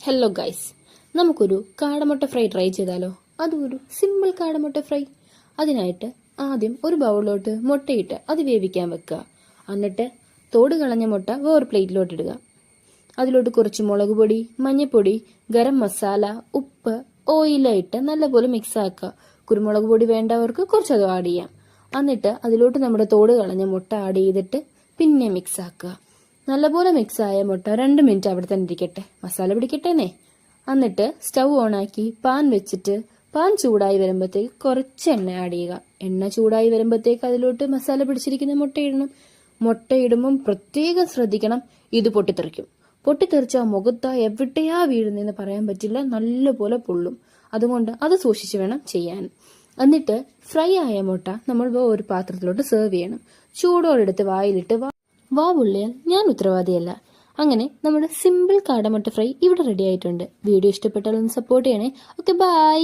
Hello guys, നമുക്കൊരു കാടമുട്ട fry try ചെയ്താലോ? അതും ഒരു സിമ്പിൾ കാടമുട്ട ഫ്രൈ. അതിനായിട്ട് ആദ്യം ഒരു ബൗളിലോട്ട് മുട്ടയിട്ട് അത് വേവിക്കാൻ വെക്കുക. എന്നിട്ട് തോട് കളഞ്ഞ മുട്ട വേറെ പ്ലേറ്റിലോട്ട് ഇടുക. അതിലോട്ട് കുറച്ച് മുളക് പൊടി, മഞ്ഞൾപ്പൊടി, ഗരം മസാല, ഉപ്പ്, ഓയിലായിട്ട് നല്ലപോലെ മിക്സ് ആക്കുക. കുരുമുളക് പൊടി വേണ്ടവർക്ക് കുറച്ചത് ആഡ് ചെയ്യാം. എന്നിട്ട് അതിലോട്ട് നമ്മുടെ തോട് കളഞ്ഞ മുട്ട ആഡ് ചെയ്തിട്ട് പിന്നെ മിക്സ് ആക്കുക. നല്ലപോലെ മിക്സ് ആയ മുട്ട 2 മിനിറ്റ് അവിടെ തന്നെ ഇരിക്കട്ടെ, മസാല പിടിക്കട്ടേന്നേ. എന്നിട്ട് സ്റ്റൗ ഓണാക്കി പാൻ വെച്ചിട്ട് പാൻ ചൂടായി വരുമ്പോഴത്തേക്ക് കുറച്ച് എണ്ണ ആഡ് ചെയ്യുക. എണ്ണ ചൂടായി വരുമ്പോഴത്തേക്ക് അതിലോട്ട് മസാല പിടിച്ചിരിക്കുന്ന മുട്ട ഇടണം. മുട്ട ഇടുമ്പം പ്രത്യേകം ശ്രദ്ധിക്കണം, ഇത് പൊട്ടിത്തെറിക്കും. പൊട്ടിത്തെറിച്ച മുഖത്താ എവിടെയാ വീഴുന്നതെന്ന് പറയാൻ പറ്റില്ല, നല്ലപോലെ പൊള്ളും. അതുകൊണ്ട് അത് സൂക്ഷിച്ച് വേണം ചെയ്യാൻ. എന്നിട്ട് ഫ്രൈ ആയ മുട്ട നമ്മൾ ഒരു പാത്രത്തിലോട്ട് സെർവ് ചെയ്യണം. ചൂടോടെടുത്ത് വായിലിട്ട് വാ പൊള്ളിയാൽ ഞാൻ ഉത്തരവാദിയല്ല. അങ്ങനെ നമ്മുടെ സിമ്പിൾ കാടമുട്ട ഫ്രൈ ഇവിടെ റെഡി ആയിട്ടുണ്ട്. വീഡിയോ ഇഷ്ടപ്പെട്ടാൽ ഒന്ന് സപ്പോർട്ട് ചെയ്യണേ. Okay, by.